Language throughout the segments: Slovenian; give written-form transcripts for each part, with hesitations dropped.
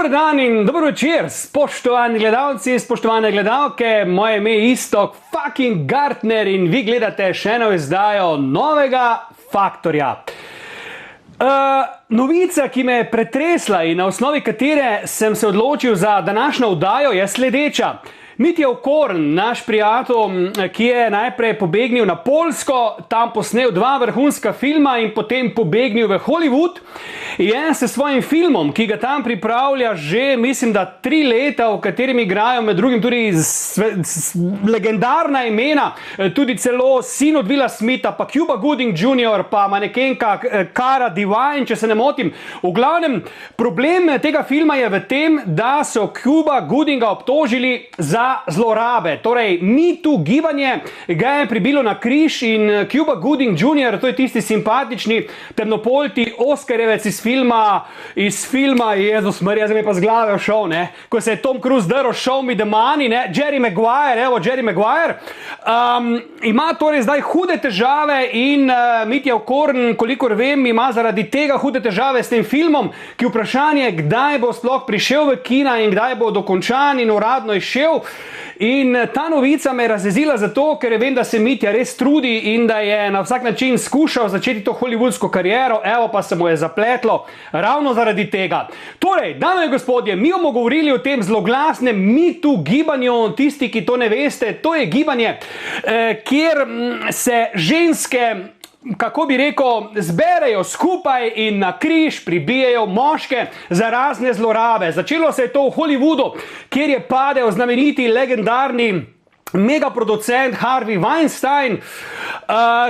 Dober dan in dober večer, spoštovani gledalci, spoštovane gledalke, moje ime je Iztok fucking Gartner in vi gledate še eno izdajo novega Faktorja. Novica, ki me je pretresla in na osnovi katere sem se odločil za današnjo oddajo, je sledeča. Mitja Okorn, naš prijatelj, ki je najprej pobegnil na Poljsko, tam posnel 2 vrhunska filma in potem pobegnil v Hollywood, je s svojim filmom, ki ga tam pripravlja že, mislim, da 3 leta, v katerem igrajo med drugim tudi legendarna imena, tudi celo sin od Willa Smitha, pa Cuba Gooding Jr., pa manekenka Cara Delevingne, če se ne motim. V glavnem, problem tega filma je v tem, da so Cuba Goodinga obtožili za zlorabe. Torej, Me Too gibanje ga je pribilo na križ in Cuba Gooding Jr., to je tisti simpatični temnopolti Oscarjevec iz filma, Jezus Marija, zdaj mi pa z glave šel, ne? Ko se je Tom Cruise drl Show Me the Money, ne? Jerry Maguire, ima torej zdaj hude težave in Mitja Okorn, kolikor vem, ima zaradi tega hude težave s tem filmom, ki vprašanje, kdaj bo sploh prišel v kina in kdaj bo dokončan in uradno izšel. In ta novica me je razjezila zato, ker vem, da se Mitja res trudi in da je na vsak način skušal začeti to hollywoodsko kariero, evo pa se mu je zapletlo ravno zaradi tega. Torej, dame in gospodje, mi bomo govorili o tem zloglasnem Me Too gibanju. Tisti, ki to ne veste, to je gibanje, kjer se ženske, kako bi rekel, zberejo skupaj in na križ pribijajo moške za razne zlorabe. Začelo se je to v Hollywoodu, kjer je padel znameniti, legendarni megaproducent Harvey Weinstein,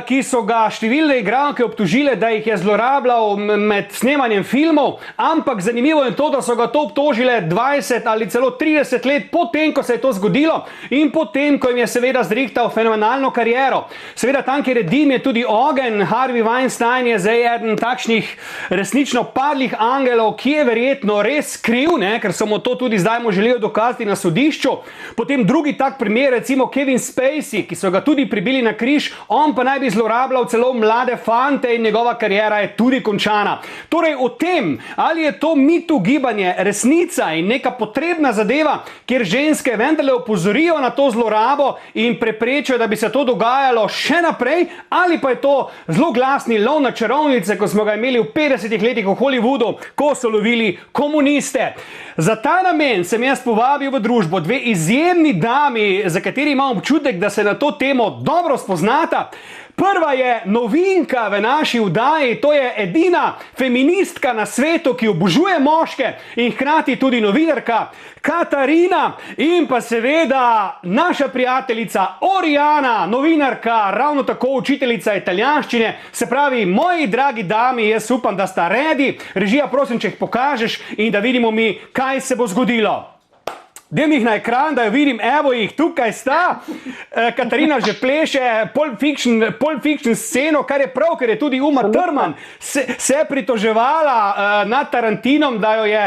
ki so ga številne igralke obtožile, da jih je zlorabljal med snemanjem filmov, ampak zanimivo je to, da so ga to obtožile 20 ali celo 30 let potem, ko se je to zgodilo in potem, ko jim je seveda zrihtal fenomenalno kariero. Seveda tam, kjer je dim, je tudi ogenj. Harvey Weinstein je zdaj eden takšnih resnično padlih angelov, ki je verjetno res kriv, ne, ker so mu to tudi zdaj mu želijo dokazati na sodišču. Potem drugi tak primer, recimo Kevin Spacey, ki so ga tudi pribili na križ, on pa naj bi zlorabljal celo mlade fante in njegova kariera je tudi končana. Torej o tem, ali je to Me Too gibanje resnica in neka potrebna zadeva, kjer ženske vendarle opozorijo na to zlorabo in preprečijo, da bi se to dogajalo še naprej, ali pa je to zloglasni lov na čarovnice, ko smo ga imeli v 50 letih v Hollywoodu, ko so lovili komuniste. Za ta namen sem jaz povabil v družbo 2 izjemni dami, za kateri imam občutek, da se na to temo dobro spoznata. Prva je novinka v naši vdaji, to je edina feministka na svetu, ki obožuje moške in hkrati tudi novinarka, Katarina, in pa seveda naša prijateljica Oriana, novinarka, ravno tako učiteljica italijanščine. Se pravi, moji dragi dami, jaz upam, da sta ready. Režija, prosim, če jih pokažeš in da vidimo mi, kaj se bo zgodilo. Dajmo jih na ekran, da jo vidim, evo jih, tukaj sta. Katarina že pleše Pulp Fiction sceno, kar je prav, ker je tudi Uma Thurman se pritoževala nad Tarantinom, da jo je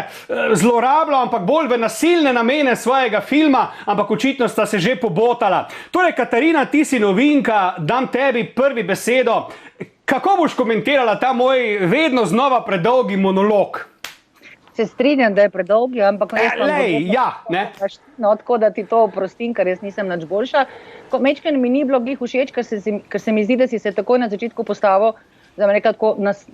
zlorabljal, ampak bolj v nasilne namene svojega filma, ampak očitno sta se že pobotala. Torej, Katarina, ti si novinka, dam tebi prvi besedo. Kako boš komentirala ta moj vedno znova predolgi monolog? Se strinjam, da je predolgi, ampak tako da ti to oprostim, ker jaz nisem nič boljša. Mečken mi ni bilo glih všeč, ker se mi zdi, da si se takoj na začetku postavil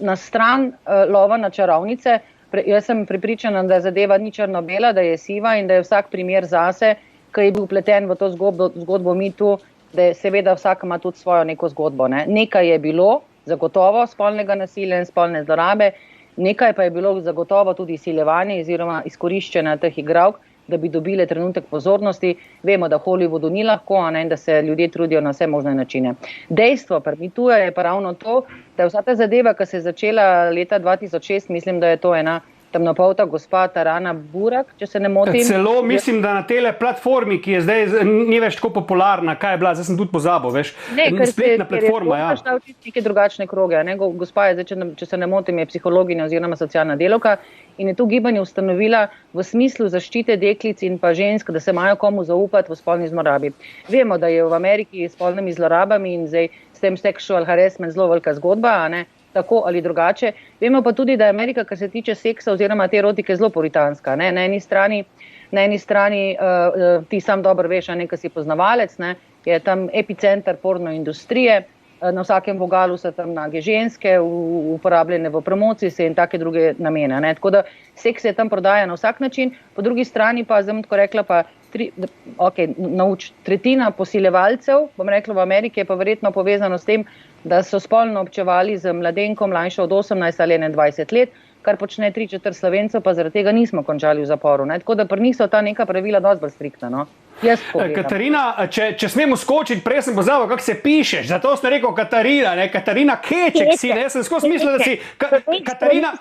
na stran lova na čarovnice. Jaz sem prepričana, da zadeva ni črno-bela, da je siva in da je vsak primer zase, ki je bil vpleten v to zgodbo Me Too, da je seveda vsak ima tudi svojo neko zgodbo. Ne? Nekaj je bilo zagotovo spolnega nasilja in spolne zlorabe, nekaj pa je bilo zagotovo tudi izsiljevanje oziroma izkoriščenja teh igralk, da bi dobile trenutek pozornosti. Vemo, da Hollywoodu ni lahko, in da se ljudje trudijo na vse možne načine. Dejstvo pri Me Too je pa ravno to, da je vsa ta zadeva, ki se je začela leta 2006, mislim, da je to ena temnopolta gospa Tarana Burek, če se ne motim. Celo mislim, da na tele platformi, ki je zdaj ni več tako popularna, kaj je bila, zdaj sem tudi pozabil, veš. Spletna platforma, ja. Ne, ker je neke drugačne kroge. Ne? Gospa je, če se ne motim, je psihologinja oziroma socialna delavka in je to gibanje ustanovila v smislu zaščite deklic in pa žensk, da se imajo komu zaupati v spolni zlorabi. Vemo, da je v Ameriki s spolnimi zlorabami in zdaj s tem sexual harassment zelo velika zgodba, tako ali drugače. Vemo pa tudi, da je Amerika, kar se tiče seksa oziroma te erotike, zelo puritanska. Ne? Na eni strani ti sam dobro veš, nekaj si poznavalec, ne? Je tam epicenter porno industrije, na vsakem vogalu so tam nage ženske, uporabljene v promociji in take druge namene. Ne? Tako da seks se tam prodaja na vsak način, po drugi strani pa, zdaj bom tako rekla, pa tretjina posiljevalcev, bom rekla, v Ameriki je pa verjetno povezano s tem, da so spolno občevali z mladenko mlajšo od 18 ali 21 let, kar počne 3/4 Slovencev, pa zaradi tega nismo končali v zaporu. Ne? Tako da pri njih so ta neka pravila dosti bolj striktna. No? Katarina, če smemo skočiti, prej sem pozabil, kako se pišeš, zato sem rekel Katarina, ne? Katarina Keček si, ne? Sem skozi mislil, da si Katarina...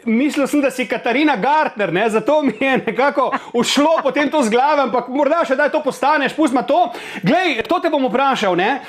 Mislil sem, da si Katarina Gartner, ne? Zato mi je nekako ušlo potem to z glave, ampak morda še da to postaneš, pustma to. Glej, to te bom vprašal, ne?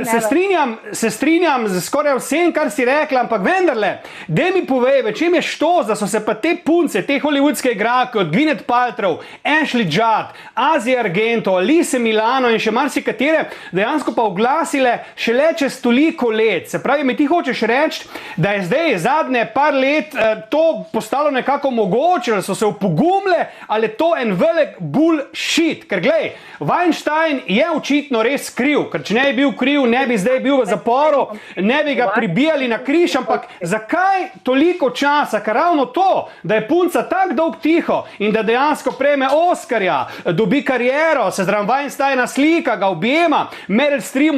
Se strinjam z skoraj vsem, kar si rekla, ampak vendarle, daj mi povej, v čem je štos, da so se pa te punce, te hollywoodske igralke, od Gwyneth Paltrow, Ashley Judd, Asia Argento, Alice Milano in še marsikatere, dejansko pa oglasile šele čez toliko let. Se pravi, mi ti hočeš reči, da je zdaj zadnje par let to postalo nekako mogoče, da so se upogumile, ali je to en velik bullshit. Ker glej, Weinstein je očitno res kriv, ker če ne bi bil kriv, ne bi zdaj bil v zaporu, ne bi ga pribijali na križ, ampak zakaj toliko časa? Ker ravno to, da je punca tak dolg tiho in da dejansko prejme Oskarja, dobi kariero, se zraven Weinsteina slika, ga objema, Meryl Streep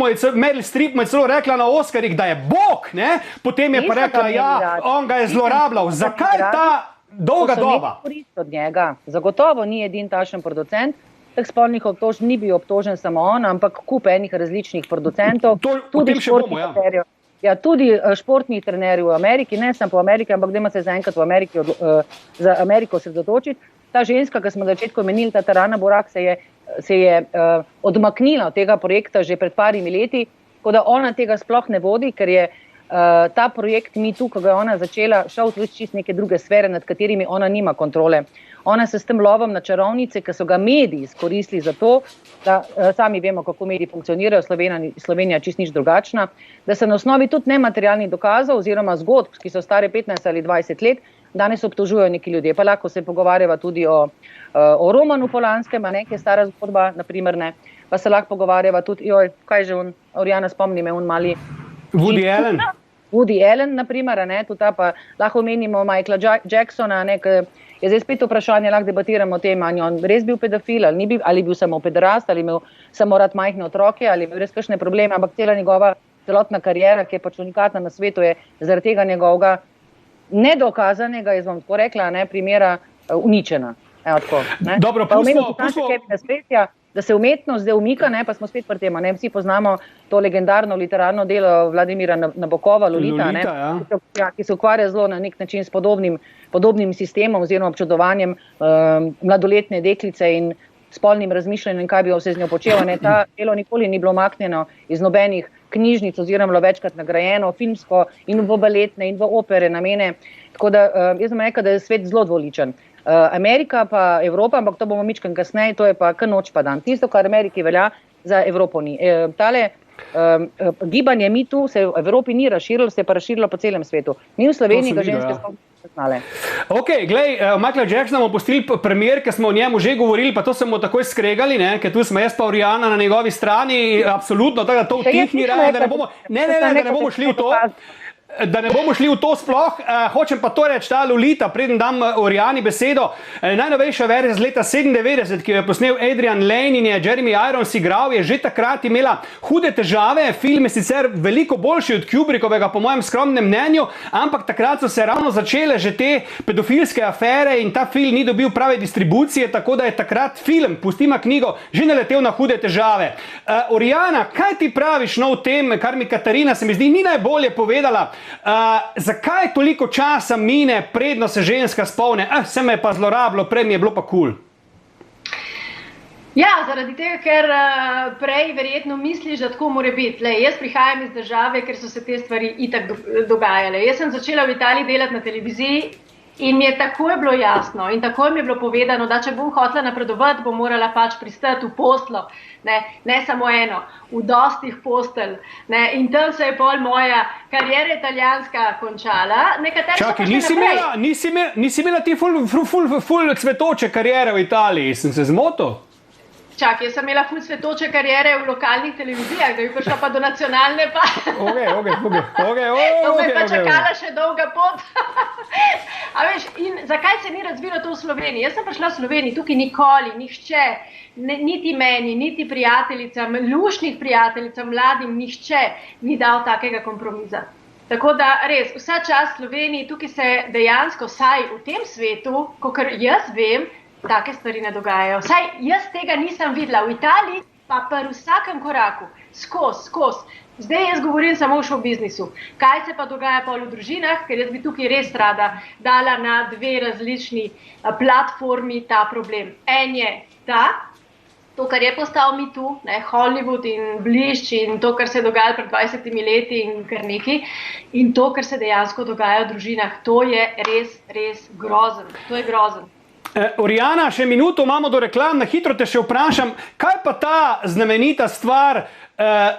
mu je celo rekla na Oskarjih, da je bog, ne? Potem je pa rekla, ja, on ga je zlorabljal. Zakaj ta dolga doba? Od njega. Zagotovo ni edin takšen producent. Teh spolnih obtožb ni bil obtožen samo on, ampak kup enih različnih producentov. Tudi športnih trenerjev. Ja, tudi športnih trenerjev v Ameriki, ne samo po Ameriki, ampak dajmo se zaenkrat v Ameriki za Ameriko osredotočiti. Ta ženska, ki smo na začetku omenili, ta Tarana Burke, se je odmaknila od tega projekta že pred parimi leti, tako da ona tega sploh ne vodi, ker je ta projekt Me Too, ko ga je ona začela, šel v čist neke druge sfere, nad katerimi ona nima kontrole. Ona se s tem lovom na čarovnice, ki so ga mediji izkoristili za to, da sami vemo, kako mediji funkcionirajo, Slovenija čist nič drugačna, da se na osnovi tudi nematerialnih dokazov oziroma zgodb, ki so stare 15 ali 20 let, danes obtožujejo neki ljudje. Pa lahko se pogovarjava tudi o Romanu Polanskem, ki je stara zgodba, naprimer, ne. Pa se lahko pogovarjava tudi, kaj že Orjana spomni me, mali Woody Allen, naprimer, tudi ta, pa lahko omenimo Michaela Jacksona, je zdaj spet vprašanje, lahko debatiramo o tem, ali je on res bil pedofil, ali bil samo pederast, ali imel samo rad majhne otroke, ali imel res kakšne probleme, ampak cela njegova celotna karijera, ki je pač unikatna na svetu, je zaradi tega njegovega nedokazanega, jaz bom tako rekla, primera uničena. Dobro, da se umetnost zdaj umika, pa smo spet pri tem. Vsi poznamo to legendarno literarno delo Vladimira Nabokova, Lolita, ki se ukvarja zelo na nek način s podobnim sistemom oziroma občudovanjem mladoletne deklice in spolnim razmišljanjem, kaj bi vse z njo počelo. Ta delo nikoli ni bilo umaknjeno iz nobenih knjižnic oziroma večkrat nagrajeno filmsko in v baletne in v opere namene. Tako da jaz bom rekla, da je svet zelo dvoličen. Amerika pa Evropa, ampak to bomo mičken kasneje, to je pa kar noč pa dan. Tisto, kar Ameriki velja, za Evropo ni. Tale gibanje Me Too se v Evropi ni razširilo, se je pa razširilo po celem svetu. Mi v Sloveniji ga ženske sploh niso znale. Ok, glej, Michaela Jacksona bomo pustili premier, ker smo o njemu že govorili, pa to smo takoj skregali, ker tu smo jaz pa Orjana na njegovi strani, absolutno, tako da to vtihni raje, da ne bomo šli v to. Da ne bomo šli v to sploh, hočem pa to reči, ta Lolita, preden dam Orjani besedo, najnovejša verzija z leta 97, ki jo je posnel Adrian Lane in je Jeremy Irons igral, je že takrat imela hude težave, film je sicer veliko boljši od Kubrickovega, po mojem skromnem mnenju, ampak takrat so se ravno začele že te pedofilske afere in ta film ni dobil prave distribucije, tako da je takrat film, pustima knjigo, že naletel na hude težave. Orjana, kaj ti praviš o tem, kar mi Katarina se mi zdi ni najbolje povedala, zakaj toliko časa mine, predno se ženska spomne, se me je pa zlorabilo, prej mi je bilo pa kul. Ja, zaradi tega, ker prej verjetno misliš, da tako mora biti. Jaz prihajam iz države, ker so se te stvari itak dogajale. Jaz sem začela v Italiji delati na televiziji In mi je takoj bilo jasno in takoj mi je bilo povedano, da če bom hotela napredovati, bom morala pač pristati v poslo, ne samo eno, v dostih postelj. In tam se je pol moja karijera italijanska končala. Čakaj, nisi imela ti ful cvetoče karijere v Italiji, sem se zmotil? Čak, jaz sem imela ful cvetoče karijere v lokalnih televizijah, da bi prišla pa do nacionalne pa. To me pa čakala še dolga pot. A veš, in zakaj se ni razvilo to v Sloveniji? Jaz sem prišla v Sloveniji, tukaj nikoli, nihče, niti meni, niti prijateljicam, lušnih prijateljicam, mladim, nihče ni dal takega kompromisa. Tako da res, vsa čast Sloveniji, tukaj se dejansko, saj v tem svetu, kakor jaz vem, take stvari ne dogajajo. Vsaj jaz tega nisem videla. V Italiji pa pri vsakem koraku, skozi. Zdaj jaz govorim samo o show biznisu. Kaj se pa dogaja pol v družinah, ker jaz bi tukaj res rada dala na dve različni platformi ta problem. En je to, kar je postal Me Too, Hollywood in blišč in to, kar se je dogajalo pred 20 leti in kar neki, in to, kar se dejansko dogaja v družinah. To je res grozen. To je grozen. Oriana, še minuto imamo do reklam, na hitro te še vprašam, kaj pa ta znamenita stvar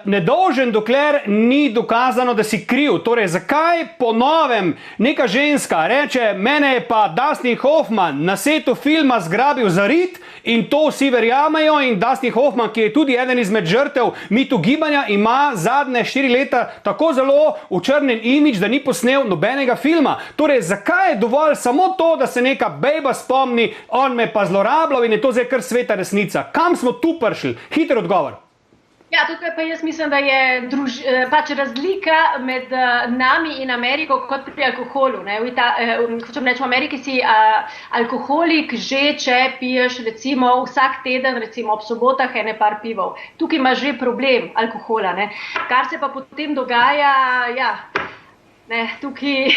nedolžen, dokler ni dokazano, da si kriv? Torej, zakaj po novem neka ženska reče, mene je pa Dustin Hoffman na setu filma zgrabil za rit in to vsi verjamejo in Dustin Hoffman, ki je tudi eden izmed žrtev Me Too gibanja, ima zadnje 4 leta tako zelo učrnjen imidž, da ni posnel nobenega filma. Torej, zakaj je dovolj samo to, da se neka bejba spomni, on me pa zlorabljal in je to zdaj kar sveta resnica? Kam smo tu prišli? Hiter odgovor. Ja, tukaj pa jaz mislim, da je pač razlika med nami in Ameriko kot pri alkoholu. Hočem reči, v Ameriki si alkoholik že, če piješ recimo vsak teden, recimo ob sobotah ene par pivov. Tukaj ima že problem alkohola. Kar se pa potem dogaja, tukaj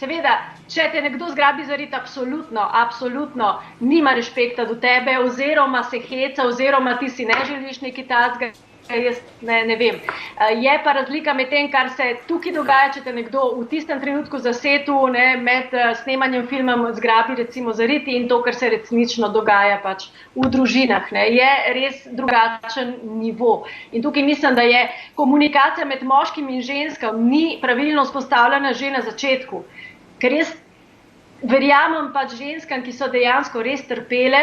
seveda, če te nekdo zgrabi za rit, absolutno nima respekta do tebe, oziroma se heca, oziroma ti si ne želiš nekaj takega, jaz ne vem. Je pa razlika med tem, kar se tukaj dogaja, če te nekdo v tistem trenutku zasetu med snemanjem filma zgrabi recimo za rit in to, kar se resnično dogaja pač v družinah. Je res drugačen nivo. In tukaj mislim, da je komunikacija med moškim in ženskom ni pravilno vzpostavljena že na začetku. Ker jaz verjamem pač ženskam, ki so dejansko res trpele,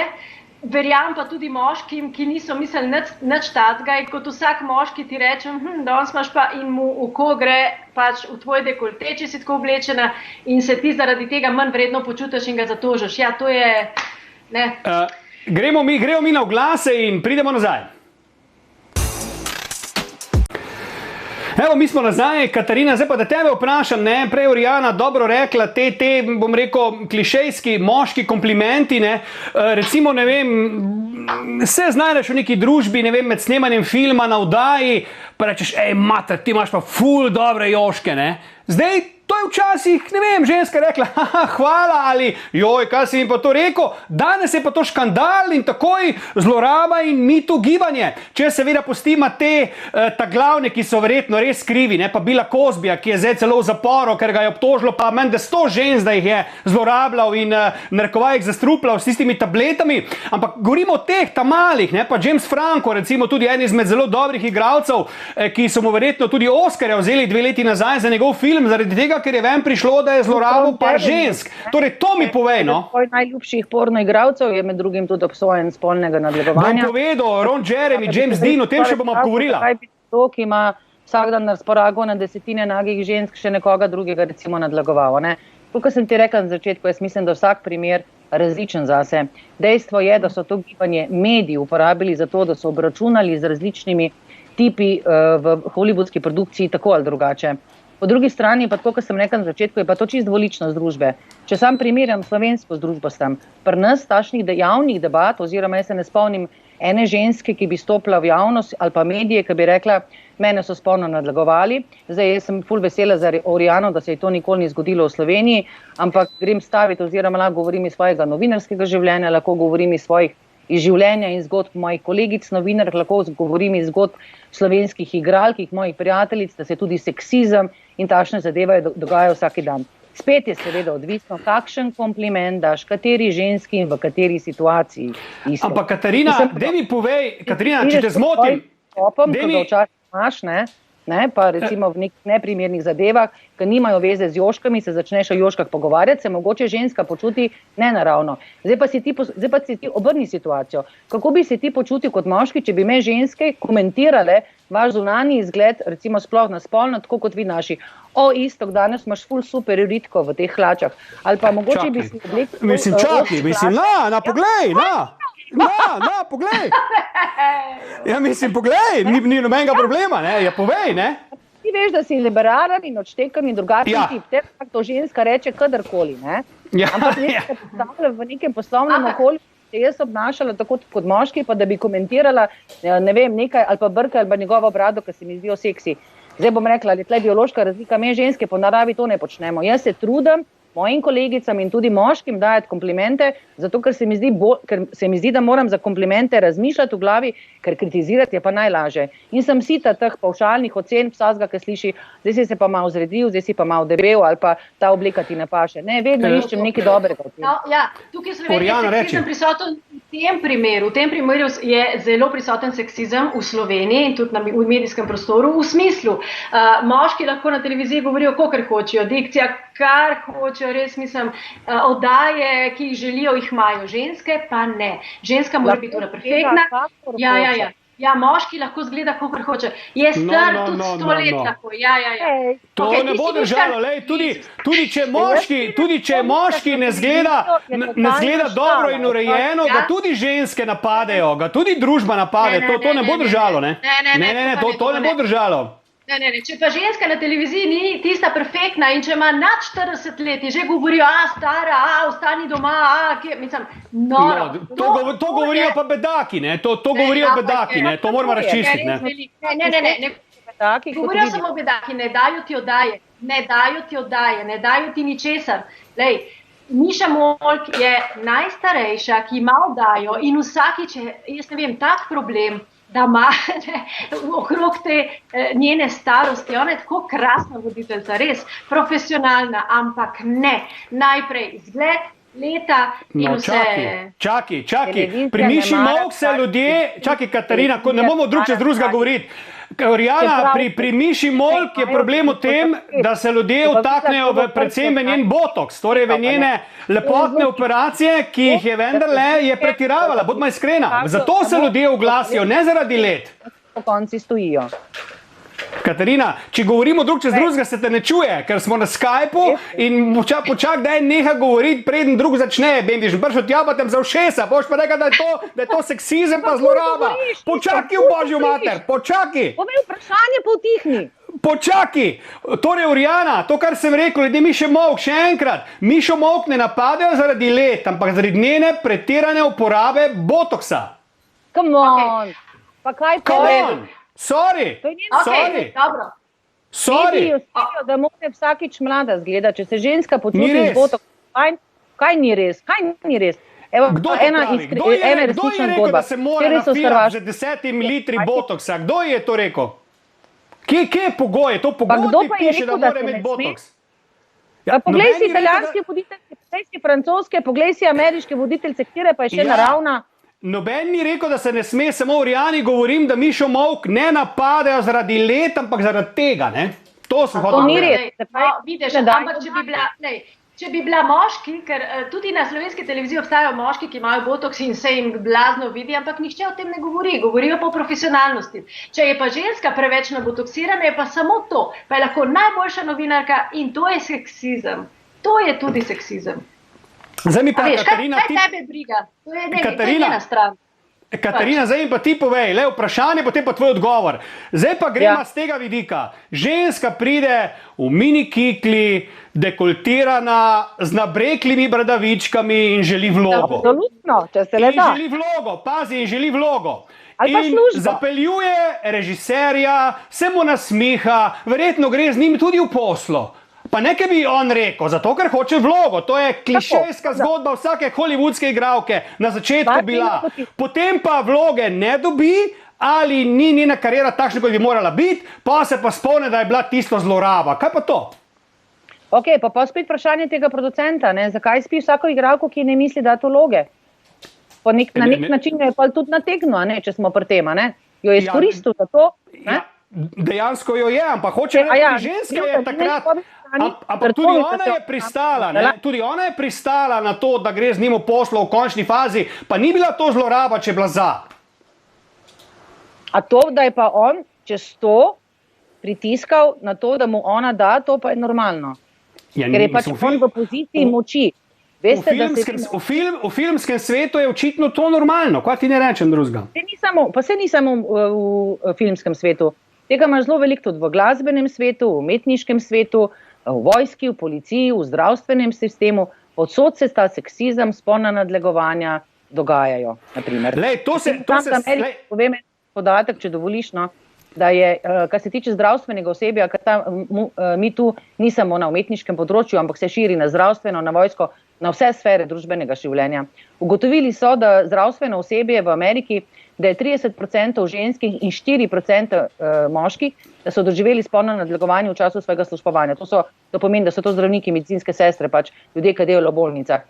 verjamem pa tudi moškim, ki niso mislili nič takega, in kot vsak moški ti rečem, danes imaš pa in mu oko gre pač v tvoj dekolte, če si tako oblečena in se ti zaradi tega manj vredno počutiš in ga zatožiš. Ja, to je... Gremo mi na oglase in pridemo nazaj. Evo, mi smo nazaj, Katarina, zdaj pa da tebe vprašam, prej Oriana dobro rekla, te, bom rekel, klišejski moški komplimenti, recimo, ne vem, se znajdeš v neki družbi, ne vem, med snemanjem filma na oddaji, pa rečeš, mater, ti imaš pa ful dobre joške, Zdaj, to je včasih, ne vem, ženska rekla, hvala, ali joj, kaj si mi pa to rekel, danes je pa to škandal in takoj zloraba in Me Too gibanje. Če seveda pustimo ta glavne, ki so verjetno res krivi, pa Billa Cosbya, ki je zdaj celo v zaporu, ker ga je obtožilo, pa menda 100 žensk, da jih je zlorabljal in narekovajih zastrupljal s tistimi tabletami, ampak govorimo o teh malih, pa James Franco, recimo tudi en izmed zelo dobrih igralcev, ki so mu verjetno tudi Oscarja vzeli 2 leti nazaj za njegov film, zaradi tega, ker je ven prišlo, da je zlorabil par žensk. Torej, to mi povej, Tvoj najljubših porno igralcev je med drugim tudi obsojen spolnega nadlegovanja. Bom povedal, Ron Jeremy, James Dean, o tem še bomo govorila. Kaj bi to, ki ima vsak dan na razpolago na desetine nagih žensk, še nekoga drugega recimo nadlegoval, Tukaj sem ti rekla na začetku, jaz mislim, da vsak primer različen zase. Dejstvo je, da so to gibanje mediji uporabili za to, da so obračunali z različnimi tipi v hollywoodski produkciji tako ali drugače. Po drugi strani pa to, kar sem rekla na začetku, je pa to čisto dvoličnost družbe. Če sam primerjam slovensko z družbo s tem, pri nas takšnih javnih debat, oziroma jaz se ne spomnim ene ženske, ki bi stopila v javnost ali pa medije, ki bi rekla, mene so spolno nadlegovali. Zdaj, jaz sem ful vesela za Oriano, da se je to nikoli ni zgodilo v Sloveniji, ampak grem staviti oziroma lahko govorim iz svojega novinarskega življenja, lahko govorim iz svojih iz življenja in zgodb mojih kolegic novinark, lahko govorim iz zgodb slovenskih igralk, mojih prijateljic, da se tudi seksizem in takšne zadeve dogajajo vsak dan. Spet je seveda odvisno, kakšen kompliment daš, kateri ženski in v kateri situaciji. Ampak Katarina, daj mi povej, Katarina, če te zmotim. Ko ga včasih imaš, pa recimo v nekih neprimernih zadevah, ki nimajo veze z joškami, se začneš o joškah pogovarjati, se mogoče ženska počuti nenaravno. Zdaj pa si ti obrni situacijo. Kako bi se ti počutil kot moški, če bi me ženske komentirale vaš zunanji izgled, recimo sploh na spolno, tako kot vi naši. Istok, danes imaš ful super ritko v teh hlačah. Ali pa mogoče bi si oblekel... Poglej, poglej. Ja, mislim, poglej, ni nobenega problema, ne, ja, povej, ne. Ti veš, da si liberalen in odštekan in drugačen tip, te to ženska reče kadarkoli, ne. Ampak se postavlja v nekem poslovnem okolju, če jaz obnašala tako kot moški, pa da bi komentirala, ne vem, nekaj, ali pa brka, ali pa njegovo brado, ki se mi zdijo seksi. Zdaj bom rekla, da je tle biološka razlika, me ženske po naravi to ne počnemo. Jaz se trudim mojim kolegicam in tudi moškim dajati komplimente, zato ker se mi zdi, da moram za komplimente razmišljati v glavi, ker kritizirati je pa najlaže. In sem sita teh pavšalnih ocen vsakega, ki sliši, zdaj si se pa malo zredil, zdaj si pa malo debel ali pa ta obleka ti ne paše. Ne, vedno iščem nekaj dobrega v tem. Tukaj seksizem prisoten v tem primeru je zelo prisoten seksizem v Sloveniji in tudi v medijskem prostoru v smislu. Moški lahko na televiziji govorijo, kakor hočejo, dikcija, kar hočejo, res mislim, oddaje, ki jih želijo, jih imajo, ženske pa ne. Ženska mora biti perfektna. Ja, moški lahko zgleda, kakor hoče. Je star tudi 100 let lahko. To ne bo držalo, tudi če moški ne zgleda dobro in urejeno, ga tudi ženske napadejo, ga tudi družba napade, to ne bo držalo, ne? Ne, to ne bo držalo. Ne. Če pa ženska na televiziji ni tista perfektna in če ima nad 40 let, že govorijo, stara, ostani doma, mislim, noro. To govorijo pa bedaki, ne? To govorijo bedaki, ne? To moramo razčistiti, ne? Ne. Govorijo samo bedaki, ne dajo ti oddaje, ne dajo ti ničesar. Lej, Miša Molk je najstarejša, ki ima oddajo in vsakič je, jaz ne vem, tak problem, da ima okrog te njene starosti. Ona je tako krasna voditeljica, res profesionalna, ampak ne. Najprej izgled, leta in vse. Čaki. Pri Miši Molk se ljudje, Katarina, ne bomo drug čez drugega govoriti. Oriana, pri Miši Molk je problem v tem, da se ljudje vtaknejo predvsem v njen botoks, torej v njene lepotne operacije, ki jih je vendarle pretiravala, bodimo iskrena. Zato se ljudje oglasijo, ne zaradi let. Po konci stojijo. Katarina, če govorimo drug čez drugega, se te ne čuje, ker smo na Skypu in počak, da je neha govoriti, preden drug začne. Bendiš, bršo tja pa tem za ušesa, boš pa rekel, da je to seksizem pa zloraba. Počaki v Božjo mater, počaki. Povej vprašanje, potihni. Počaki. Torej, Oriana, to, kar sem rekel, ljudje Miše Molk, še enkrat, Mišo Molk ne napadejo zaradi let, ampak zaradi njene pretirane uporabe botoksa. Come on. Pa kaj povem? Sorry. Dobro. Mediji uspejo, da mora vsakič mlada zgleda. Če se ženska počuti z botoksom, kaj ni res? Kdo je rekel, da se mora nafilati z 10 litri botoksa? Kdo je to rekel? Kje je pogoj? To pogoj ti piše, da mora imeti botoks. Poglej si italijanske voditeljce, poglej si francoske, poglej si ameriške voditeljce, katera pa je še naravna. Noben ni rekel, da se ne sme, samo Oriani govorim, da Mišo Molk ne napadejo zaradi let, ampak zaradi tega, ne? To sem hotel povedati. Vidiš, ampak če bi bila moški, ker tudi na slovenski televiziji obstajajo moški, ki imajo botoks in se jim blazno vidi, ampak nihče o tem ne govori, govorijo pa o profesionalnosti. Če je pa ženska preveč nabotoksirana, je pa samo to, pa je lahko najboljša novinarka in to je seksizem. To je tudi seksizem. Zdaj mi pa, Katarina, kaj tebe briga? To je njena stran. Katarina, zdaj mi pa ti povej, vprašanje, potem pa tvoj odgovor. Zdaj pa gremo z tega vidika. Ženska pride v minikikli, dekoltirana, z nabreklimi bradavičkami in želi vlogo. Absolutno, če se le da. In želi vlogo, pazi, in želi vlogo. In zapeljuje režiserja, se mu nasmiha, verjetno gre z njim tudi v poslu. Pa nekaj bi on rekel, zato ker hoče vlogo. To je klišejska zgodba vsake hollywoodske igralke. Na začetku bila. Potem pa vloge ne dobi, ali ni njena kariera takšna, kot bi morala biti, pa se pa spomne, da je bila tisto zloraba. Kaj pa to? Ok, pa spet vprašanje tega producenta, ne? Zakaj spi vsako igralko, ki ne misli dati vloge? Na nek način je pa tudi nategnil, ne? Če smo pri tem, ne? Jo je izkoristil za to. Ja, dejansko jo je, ampak hoče reči, ženska je takrat, ampak tudi ona je pristala, ne? Tudi ona je pristala na to, da gre z njim v poslu v končni fazi, pa ni bila to zloraba, če je bila za. A to, da je pa on čez to pritiskal na to, da mu ona da, to pa je normalno. Ja, ker je pač on v poziciji moči. Veste, v filmskem svetu je očitno to normalno, kaj ti ne rečem drugega. Pa se ni samo v filmskem svetu. Tega imaš zelo veliko tudi v glasbenem svetu, v umetniškem svetu, v vojski, v policiji, v zdravstvenem sistemu. Povsod se ta seksizem, spolna nadlegovanja dogajajo. Povem en podatek, če dovoliš, no, da je, kar se tiče zdravstvenega osebja, mi tu ni samo na umetniškem področju, ampak se širi na zdravstveno, na vojsko, na vse sfere družbenega življenja. Ugotovili so, da zdravstveno osebje v Ameriki, da je 30% ženskih in 4% moških, da so doživeli spolno nadlegovanje v času svojega službovanja. To pomeni, da so to zdravniki, medicinske sestre, pač ljudje, ki delajo v bolnicah.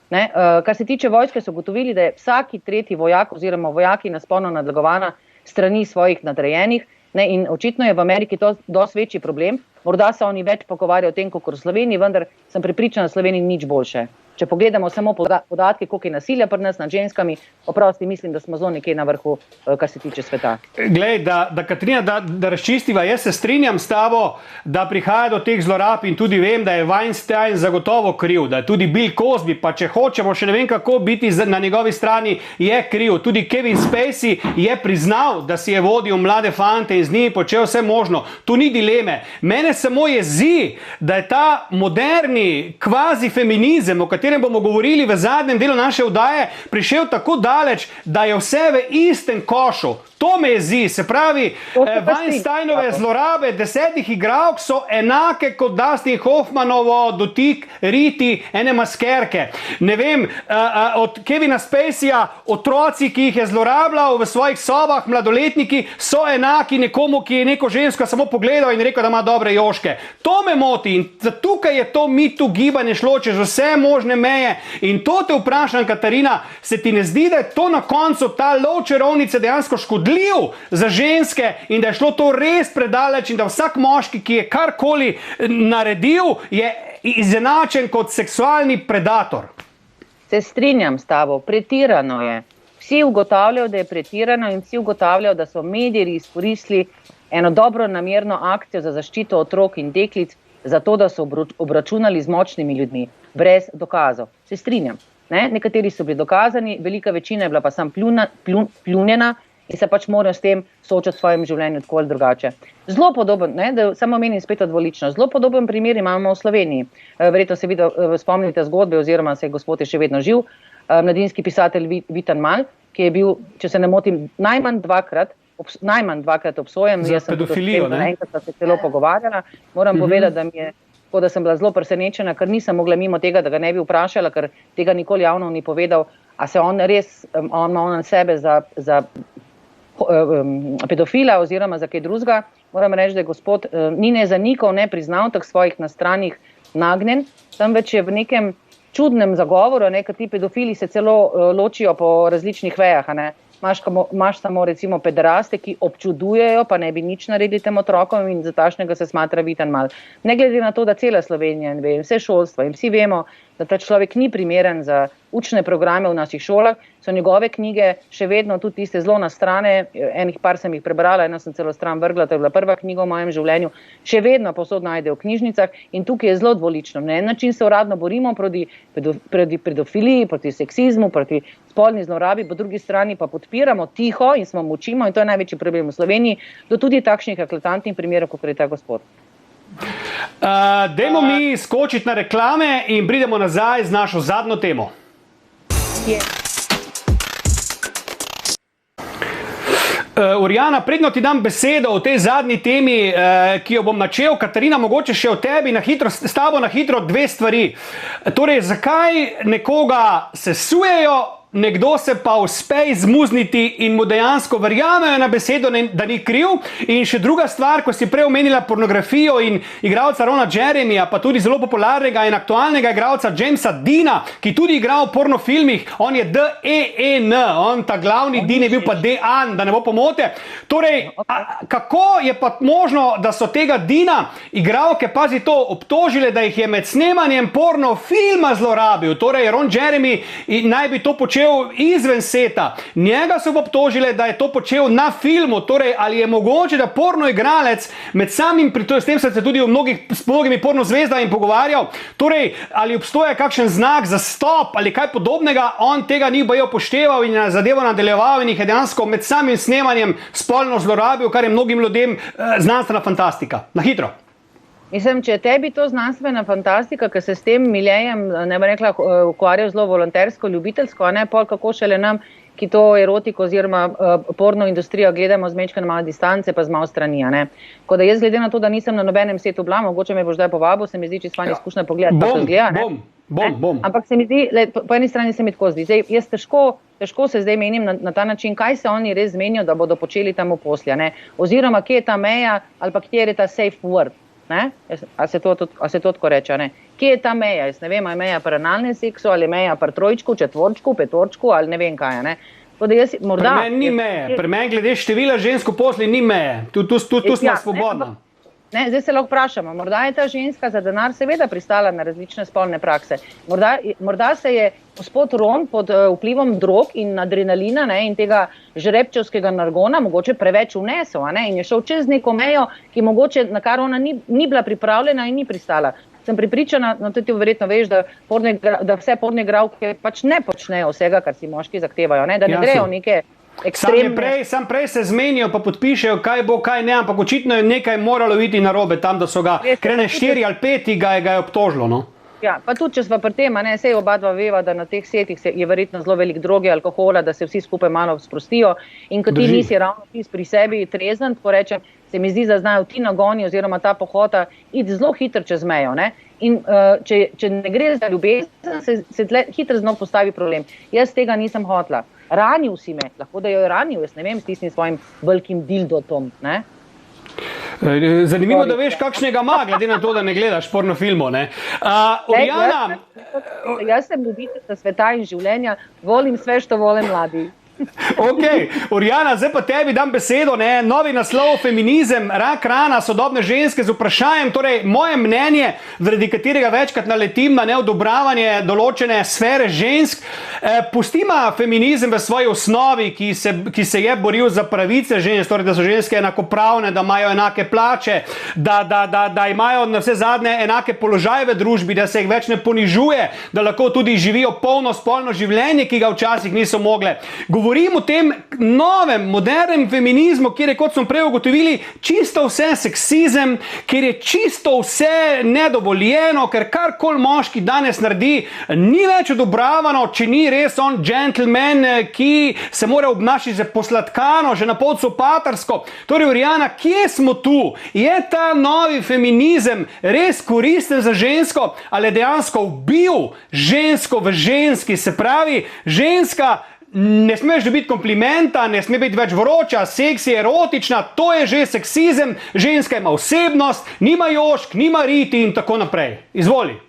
Kar se tiče vojske, so ugotovili, da je vsaki tretji vojak oziroma vojaki na spolno nadlegovana strani svojih nadrejenih, in očitno je v Ameriki to dosti večji problem. Morda se oni več pogovarjajo o tem, kot v Sloveniji, vendar sem prepričana, da v Sloveniji nič boljše. Če pogledamo samo podatke, koliko je nasilja pri nas nad ženskami, oprosti, mislim, da smo zelo nekje na vrhu, kar se tiče sveta. Glej, Katarina, da razčistiva, jaz se strinjam s tabo, da prihaja do teh zlorab in tudi vem, da je Weinstein zagotovo kriv, da je tudi Bill Cosby, pa če hočemo še ne vem kako biti na njegovi strani, je kriv. Tudi Kevin Spacey je priznal, da si je vodil mlade fante in z njimi počel vse možno. Tu ni dileme. Mene samo jezi, da je ta moderni kvazi feminizem, o katerem bomo govorili v zadnjem delu naše oddaje, prišel tako daleč, da je vse v istem košu. To me jezi, se pravi, Weinsteinove zlorabe 10 igralk so enake kot Dustin Hoffmanovo dotik Riti, ene maskerke. Ne vem, od Kevina Spaceyja otroci, ki jih je zlorabljal v svojih sobah, mladoletniki, so enaki nekomu, ki je neko žensko samo pogledal in rekel, da ima dobre joške. To me moti in tukaj je to MeToo gibanje šlo čez vse možne meje in to te vprašam, Katarina, se ti ne zdi, da je to na koncu ta lov čarovnice dejansko škodljiv za ženske in da je šlo to res predaleč in da vsak moški, ki je karkoli naredil, je izenačen kot seksualni predator? Se strinjam s tabo, pretirano je. Vsi ugotavljajo, da je pretirano in vsi ugotavljajo, da so mediji izkoristili eno dobro namerno akcijo za zaščito otrok in deklic, zato da so obračunali z močnimi ljudmi, brez dokazov. Se strinjam. Nekateri so bili dokazani, velika večina je bila pa sam pljunjena in se pač morajo s tem soočati v svojem življenju tako ali drugače. Zelo podoben, da samo menim spet dvolično, zelo podoben primer imamo v Sloveniji. Verjetno se spomnite zgodbe oziroma se gospod je še vedno živ, mladinski pisatelj Vitan Mal, ki je bil, če se ne motim, najmanj dvakrat obsojen. Za pedofilijo, ne? Enkrat se celo pogovarjala. Moram povedati, da mi je tako, da sem bila zelo presenečena, ker nisem mogla mimo tega, da ga ne bi vprašala, ker tega nikoli javno ni povedal, a se on res, on ima na sebe za pedofila oziroma za kaj drugega. Moram reči, da je gospod ni ne zanikal, ne priznal teh svojih nastranih nagnjen, temveč je v nekem čudnem zagovoru, ker ti pedofili se celo ločijo po različnih vejah, Imaš samo recimo pederaste, ki občudujejo, pa ne bi nič naredili tem otrokom in za takšnega se smatra Vitan Mal. Ne glede na to, da cela Slovenija in vse šolstvo in vsi vemo, da ta človek ni primeren za učne programe v naših šolah, so njegove knjige še vedno tudi tiste zelo na strane, enih par sem jih prebrala, eno sem celo stran vrgla, to je bila prva knjiga v mojem življenju, še vedno povsod najdejo v knjižnicah in tukaj je zelo dvolično. Na en način se uradno borimo proti pedofiliji, proti seksizmu, proti spolni zlorabi, po drugi strani pa podpiramo tiho in smo mučimo in to je največji problem v Sloveniji, do tudi takšnih eklatantnih primerov, kot je ta gospod. Dajmo mi skočiti na reklame in pridemo nazaj z našo zadnjo temo. Urjana, predno ti dam besedo o tej zadnji temi, ki jo bom načel. Katarina, mogoče še o tebi s tabo na hitro dve stvari. Torej, zakaj nekoga sesujejo nekdo se pa uspe izmuzniti in mu dejansko verjamejo na besedo, da ni kriv. In še druga stvar, ko si prej omenila pornografijo in igralca Rona Jeremyja, pa tudi zelo popularnega in aktualnega igralca Jamesa Deana, ki tudi igra v pornofilmih, on je D-E-E-N, on ta glavni Dean je bil pa D-A-N, da ne bo pomote. Torej, kako je pa možno, da so tega Deana igralke, pazi to, obtožile, da jih je med snemanjem pornofilma zlorabil. Torej, Ron Jeremy naj bi to počel izven seta. Njega so obtožile, da je to počel na filmu. Torej, ali je mogoče, da porno igralec med samim, s tem sem se tudi s mnogimi porno zvezdami pogovarjal, torej, ali obstoja kakšen znak za stop ali kaj podobnega, on tega ni baje upošteval in je zadevo nadaljeval in jih je dejansko med samim snemanjem spolno zlorabil, kar je mnogim ljudem znanstvena fantastika. Na hitro. Mislim, če je tebi to znanstvena fantastika, ker se s tem miljejem, ne bi rekla, ukvarjal zelo volontersko, ljubiteljsko, a ne pol kako šele nam, ki to erotiko oziroma porno industrijo gledamo z mečkano malo distance, pa z malo strani, a ne. Ko da jaz glede na to, da nisem na nobenem setu bila, mogoče me boš zdaj povabil, se mi zdi čisto fajn izkušnja pogledati, kako se zgleda, ne. Bom. Ampak se mi zdi, po eni strani se mi tako zdi. Zdaj, jaz težko se zdaj menim na ta način, kaj se oni res zmenijo, da bodo počeli tam poslja, ne. Oziroma, kje je ta meja ali pa kje je ta safe word. Ne? A se to tako reče, ne? Kje je ta meja? Jaz ne vem, ali je meja pri analnem seksu, ali je meja pri trojčku, četvorčku, petorčku, ali ne vem kaj, ne? Pri meni ni meje, pri meni glede števila žensk v posli ni meje, tu smo svobodna. Ne, zdaj se lahko vprašamo, morda je ta ženska za denar seveda pristala na različne spolne prakse. Morda se je gospod Ron pod vplivom drog in adrenalina, ne, in tega žrebčevskega nargona mogoče preveč vnesel, ne, in je šel čez neko mejo, ki mogoče, na kar ona ni bila pripravljena in ni pristala. Sem prepričana, no tudi verjetno veš, da vse porne igralke pač ne počnejo vsega, kar si moški zahtevajo, ne, da ne grejo neke Sam prej se zmenijo, pa podpišejo, kaj bo, kaj ne, ampak očitno je nekaj moralo iti narobe tam, da so ga krene 4 ali 5 ga je obtožilo. No? Ja, pa tudi, če sva pri tem, sej oba dva veva, da na teh setih je verjetno zelo velik droge, alkohola, da se vsi skupaj malo sprostijo in ko ti nisi ravno pri sebi trezen, tako rečem, se mi zdi, da znajo ti nagoni oziroma ta pohota iti zelo hitro čez mejo. Ne? In če ne gre za ljubezen, se tle hitro znov postavi problem. Jaz tega nisem hotla. Ranil si me, lahko da jo je ranil, jaz ne vem, s tistim svojim velikim dildotom, ne? Zanimivo, da veš, kakšnega ima, glede na to, da ne gledaš pornofilmov, ne? Urjana... Jaz sem ljubiteljica sveta in življenja, volim sve, što vole mladi. Ok, Urjana, zdaj pa tebi dam besedo, ne? Novi naslov Feminizem, rak rana sodobne ženske z vprašanjem, torej moje mnenje, zaradi katerega večkrat naletim na neodobravanje določene sfere žensk. Pustima feminizem v svoji osnovi, ki se je boril za pravice žensk, torej da so ženske enakopravne, da imajo enake plače, da imajo na vse zadnje enake položaje v družbi, da se jih več ne ponižuje, da lahko tudi živijo polno spolno življenje, ki ga včasih niso mogle. Govorim o tem novem, modernem feminizmu, kjer je, kot smo prej ugotovili, čisto vse seksizem, kjer je čisto vse nedovoljeno, ker karkoli moški danes naredi, ni več odobravano, če ni res on gentleman, ki se mora obnašati že posladkano, že na pol sopatarsko. Torej, Urjana, kje smo tu? Je ta novi feminizem res koristen za žensko, ali je dejansko ubil žensko v ženski? Se pravi, ženska ne smeš dobiti komplimenta, ne sme biti več vroča, seksi, erotična, to je že seksizem, ženska ima osebnost, nima jošk, nima riti in tako naprej. Izvoli.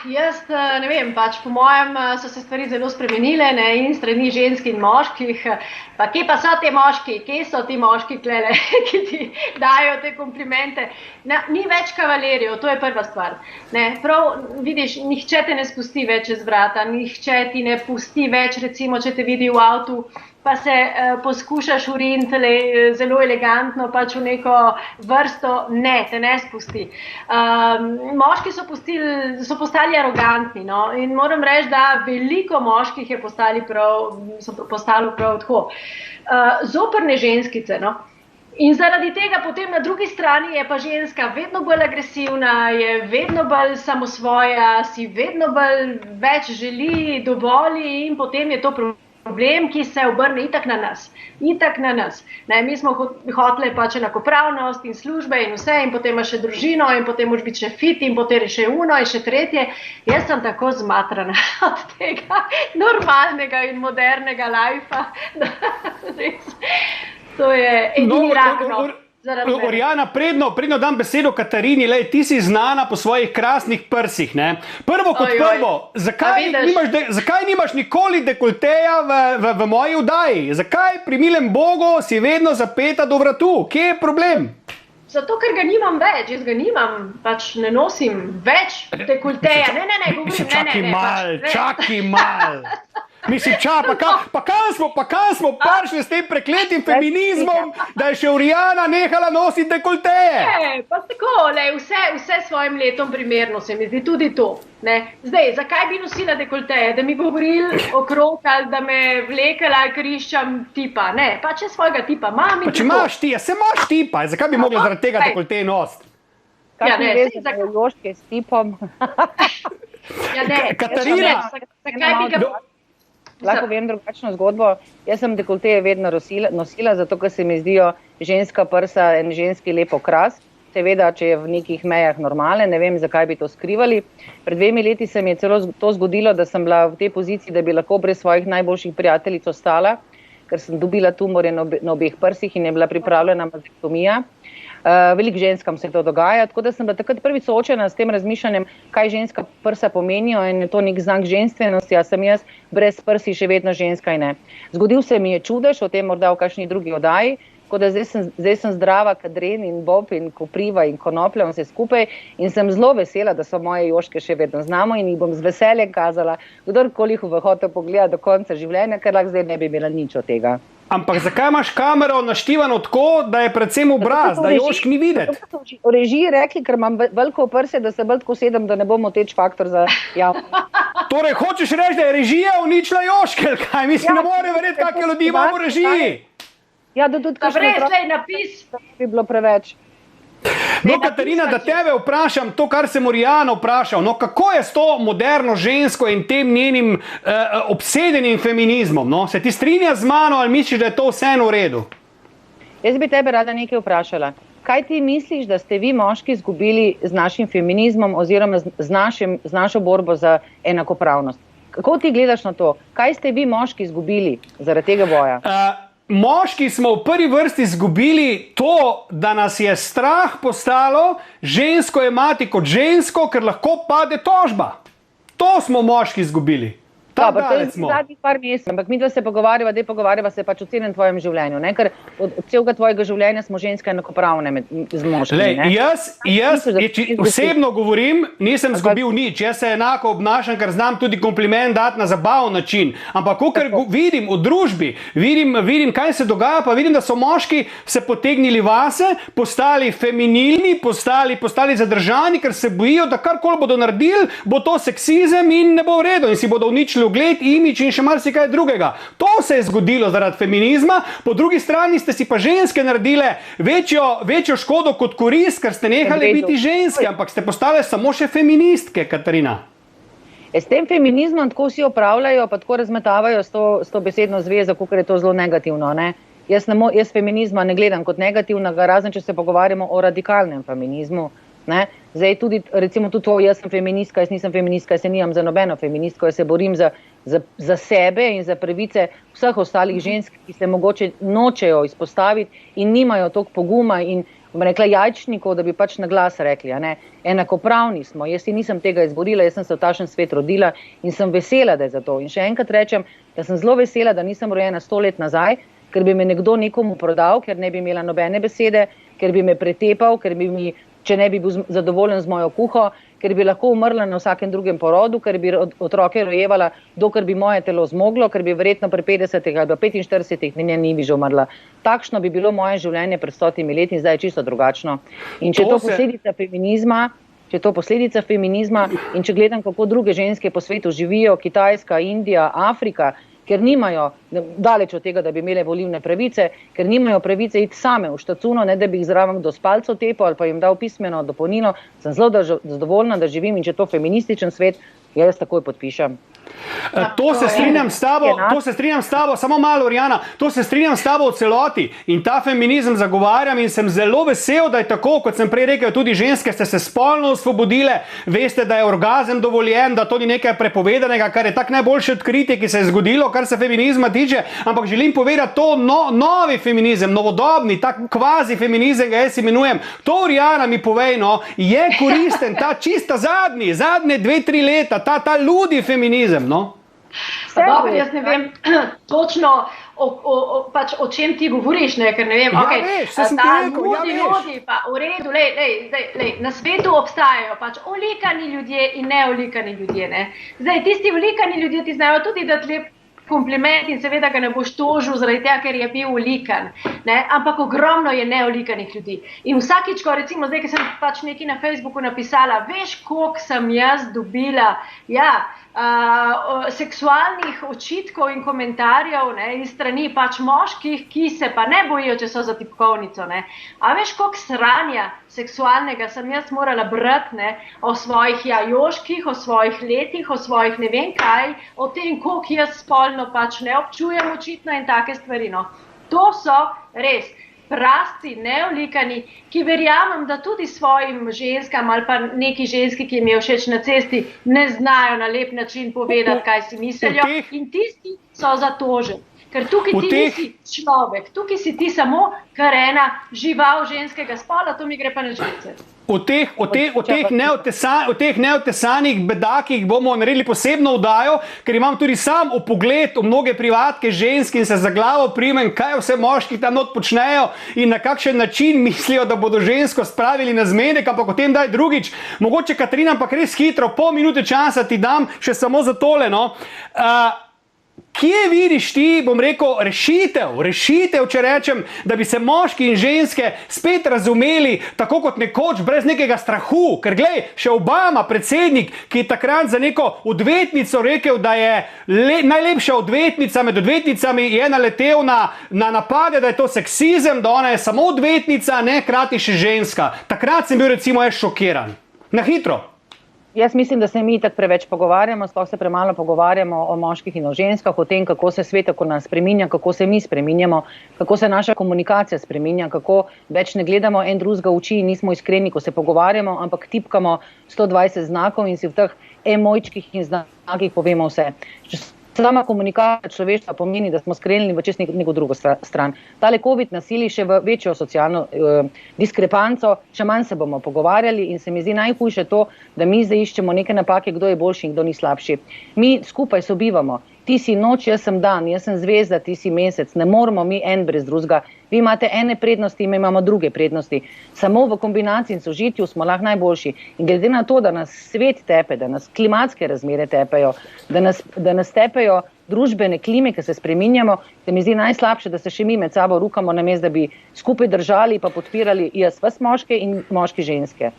Jaz ne vem, pač po mojem so se stvari zelo spremenile, ne, in strani žensk in moških. Pa kje pa so te moški? Kje so ti moški klele, ki ti dajo te komplimente? Ni več kavalerijev, to je prva stvar. Ne, prav, vidiš, nihče te ne spusti več čez vrata, nihče ti ne pusti več, recimo, če te vidi v avtu, pa se poskušaš uriniti zelo elegantno, pač v neko vrsto, ne, te ne spusti. Moški so postali arogantni, no, in moram reči, da veliko moških je postalo prav tako. Zoprne ženskice, no. In zaradi tega potem na drugi strani je pa ženska vedno bolj agresivna, je vedno bolj samosvoja, si vedno bolj več želi, dovoli in potem je to problem. problem, ki se obrne itak na nas. Ne, mi smo hoteli pač enakopravnost in službe in vse, in potem imaš še družino, in potem moraš biti še fit, in potem še uno, in še tretje. Jaz sem tako zmatrana od tega normalnega in modernega lajfa. To je edini rak. Orjana, predno dam besedo Katarini, lej, ti si znana po svojih krasnih prsih, ne? Prvo kot prvo, zakaj nimaš nikoli dekolteja v moji vdaji? Zakaj pri milem Bogu si vedno zapeta do vratu? Kje je problem? Zato, ker ga nimam več, jaz ga nimam, pač ne nosim več dekolteja. Ne, govorim, Čakaj mal. Mislim, pa kam smo prišli s tem prekletim feminizmom, da je še Orjana nehala nositi dekolteje? Ne, pa tako, vse svojim letom primerno se mi zdi tudi to. Ne. Zdaj, zakaj bi nosila dekolteje? Da mi govorili okrog ali da me vlekala ali kriščam tipa? Ne, pa če svojega tipa imam in pa če imaš ti, se imaš tipa, zakaj bi mogla zaradi tega dekolteje nositi? Kakšni vezi za joške s tipom? Katarina! Zakaj bi ga... Lahko povem drugačno zgodbo. Jaz sem dekolteje vedno nosila, zato ker se mi zdijo ženska prsa en ženski lep okras. Seveda, če je v nekih mejah normale, ne vem, zakaj bi to skrivali. Pred 2 leti se mi je celo to zgodilo, da sem bila v tej poziciji, da bi lahko brez svojih najboljših prijateljic ostala, ker sem dobila tumorje na obeh prsih in je bila pripravljena mazektomija. Veliko ženskam se to dogaja, tako da sem bila takrat prvič soočena s tem razmišljanjem, kaj ženska prsa pomenijo in je to nek znak ženstvenosti, a sem jaz brez prsi še vedno ženska in ne. Zgodil se mi je čudež, o tem morda v kakšni drugi oddaji, tako da zdaj sem zdrava kadren in bob in kopriva in konoplja in vse skupaj in sem zelo vesela, da so moje joške še vedno znamo in jih bom z veseljem kazala, kdorkoli jih bo hotel pogledati do konca življenja, ker lahko zdaj ne bi imela nič od tega. Ampak zakaj imaš kamero naštivano tako, da je predvsem obraz, da jošk ni videti? V režiji rekli, ker imam veliko prse, da se bolj tako sedem, da ne bom moteč faktor za javnost. Torej, hočeš reči, da je režija uničila joške, kaj? Mislim, ne more verjeti, kakšne ljudi imamo v režiji. Ja, da tudi kakšne napis bi bilo preveč. No, Katarina, da tebe vprašam to, kar sem Orjano vprašal. No, kako je s to moderno žensko in tem njenim obsedenim feminizmom? No? Se ti strinja z mano ali misliš, da je to vseeno v redu? Jaz bi tebe rada nekaj vprašala. Kaj ti misliš, da ste vi moški izgubili z našim feminizmom oziroma z našo borbo za enakopravnost? Kako ti gledaš na to? Kaj ste vi moški izgubili zaradi tega boja? Moški smo v prvi vrsti izgubili to, da nas je strah postalo žensko jemati kot žensko, ker lahko pade tožba. To smo moški izgubili. Dobro, to je zadnjih par mesecev, ampak mi dva se pogovarjava se pač o celem tvojem življenju, ne? Ker od celega tvojega življenja smo ženske enakopravne z moškimi. Jaz osebno govorim, nisem izgubil nič, jaz se enako obnašam, ker znam tudi kompliment dati na zabaven način, ampak ker vidim v družbi, vidim kaj se dogaja, pa vidim, da so moški se potegnili vase, postali feminilni, postali zadržani, ker se bojijo, da karkoli bodo naredili, bo to seksizem in ne bo v redu in si bodo uničili ugled, imič in še marsikaj drugega. To se je zgodilo zaradi feminizma, po drugi strani ste si pa ženske naredile večjo škodo kot korist, ker ste nehali biti ženske, ampak ste postale samo še feministke, Katarina. S tem feminizmom tako vsi opravljajo, pa tako razmetavajo s to besedno zvezo, kakor je to zelo negativno. Ne? Jaz feminizma ne gledam kot negativnega, razen če se pogovarjamo o radikalnem feminizmu. Ne? Zdaj tudi, recimo tudi to, jaz sem feministka, jaz nisem feministka, jaz se nimam za nobeno feministko, jaz se borim za sebe in za pravice vseh ostalih žensk, ki se mogoče nočejo izpostaviti in nimajo toliko poguma in rekla jajčnikov, da bi pač na glas rekli. Ne? Enakopravni smo, jaz si nisem tega izborila, jaz sem se v takšen svet rodila in sem vesela, da je za to. In še enkrat rečem, da sem zelo vesela, da nisem rojena 100 let nazaj, ker bi me nekdo nekomu prodal, ker ne bi imela nobene besede, ker bi me pretepal, ker bi mi če ne bi bil zadovoljen z mojo kuho, ker bi lahko umrla na vsakem drugem porodu, ker bi otroke rojevala, dokler bi moje telo zmoglo, ker bi verjetno pri 50 ali 45 ni bi že umrla. Takšno bi bilo moje življenje pred 100 leti in zdaj je čisto drugačno. In če je to posledica feminizma in če gledam, kako druge ženske po svetu živijo, Kitajska, Indija, Afrika, ker nimajo, daleč od tega, da bi imele volilne pravice, ker nimajo pravice iti same v štacuno, ne da bi jih zraven kdo s palco tepal ali pa jim dal pismeno dopolnilo, sem zelo zadovoljna, da živim in če je to feminističen svet, jaz takoj podpišem. To se strinjam s tabo, samo malo, Orjana, to se strinjam s tabo v celoti in ta feminizem zagovarjam in sem zelo vesel, da je tako, kot sem prej rekel, tudi ženske ste se spolno osvobodile, veste, da je orgazem dovoljen, da to ni nekaj prepovedanega, kar je tak najboljše odkritje, ki se je zgodilo, kar se feminizma tiče, ampak želim povedati to novi feminizem, novodobni, tak kvazi feminizem, ga jaz imenujem. To, Orjana, mi povej, no, je koristen, ta čista zadnje 2-3 leta, ta ludi feminizem, no. Dobro, jaz ne vem točno pač o čem ti govoriš, ne, ker ne vem, ljudi, pa v redu, lej, na svetu obstajajo pač olikani ljudje in neolikani ljudje, ne. Zdaj, tisti olikani ljudje ti znajo tudi dati lep kompliment in seveda ga ne boš tožil zaradi tega, ker je bil olikan, ne, ampak ogromno je neolikanih ljudi. In vsakič, ko recimo zdaj, ki sem pač nekaj na Facebooku napisala, veš, koliko sem jaz dobila, seksualnih očitkov in komentarjev, ne, iz strani pač moških, ki se pa ne bojijo, če so za tipkovnico, ne. A veš, koliko sranja seksualnega sem jaz morala brati, ne, o svojih jajoških, o svojih letih, o svojih ne vem kaj, o tem, koliko jaz spolno pač ne občujem očitno in take stvari, no. To so res prasti, neolikani, ki verjamem, da tudi svojim ženskam ali pa neki ženski, ki jim je všeč na cesti, ne znajo na lep način povedati, kaj si mislijo. In tisti so zatoženi. Ker tukaj ti nisi človek, tukaj si ti samo kar ena žival ženskega spola, to mi gre pa na živce. O teh neotesanih bedakih bomo naredili posebno vdajo, ker imam tudi sam vpogled v mnoge privatke žensk in se za glavo primem, kaj vse moški tam not počnejo in na kakšen način mislijo, da bodo žensko spravili na zmenek, ampak o tem daj drugič. Mogoče, Katarina, ampak res hitro, pol minute časa ti dam še samo za tole, no. Kje vidiš ti, bom rekel, rešitev, če rečem, da bi se moški in ženske spet razumeli tako kot nekoč, brez nekega strahu? Ker glej, še Obama, predsednik, ki je takrat za neko odvetnico rekel, da je najlepša odvetnica med odvetnicami, je naletel na napade, da je to seksizem, da ona je samo odvetnica, ne hkrati še ženska. Takrat sem bil recimo šokiran. Na hitro. Jaz mislim, da se mi tako preveč pogovarjamo, sploh se premalo pogovarjamo o moških in o ženskah, o tem, kako se svet tako nas spreminja, kako se mi spreminjamo, kako se naša komunikacija spreminja, kako več ne gledamo en drugega v oči in nismo iskreni, ko se pogovarjamo, ampak tipkamo 120 znakov in si v teh emojčkih in znakih povemo vse. Sama komunikacija človeštva pomeni, da smo skrenili v čez neko drugo stran. Tale COVID nasili še v večjo socialno diskrepanco, še manj se bomo pogovarjali in se mi zdi najhujše to, da mi zdaj iščemo neke napake, kdo je boljši in kdo ni slabši. Mi skupaj sobivamo. Ti si noč, jaz sem dan, jaz sem zvezda, ti si mesec, ne moramo mi en brez drugega. Vi imate ene prednosti, mi imamo druge prednosti. Samo v kombinaciji in sožitju smo lahko najboljši. In glede na to, da nas svet tepe, da nas klimatske razmere tepejo, da nas tepejo družbene klime, ki se spreminjamo, se mi zdi najslabše, da se še mi med sabo rukamo, namesto da bi skupaj držali pa podpirali vas moške in moški ženske.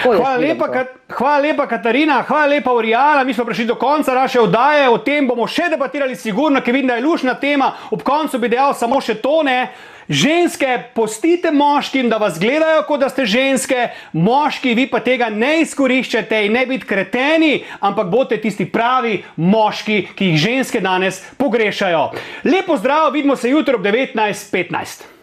Hvala lepa, Katarina, hvala lepa, Orjana, mi smo prišli do konca naše oddaje, o tem bomo še debatirali sigurno, ker vidim, da je luštna tema, ob koncu bi dejal samo še to, ne. Ženske, pustite moškim, da vas gledajo, kot da ste ženske, moški, vi pa tega ne izkoriščate in ne biti kreteni, ampak boste tisti pravi moški, ki jih ženske danes pogrešajo. Lepo zdrav, vidimo se jutro ob 19:15.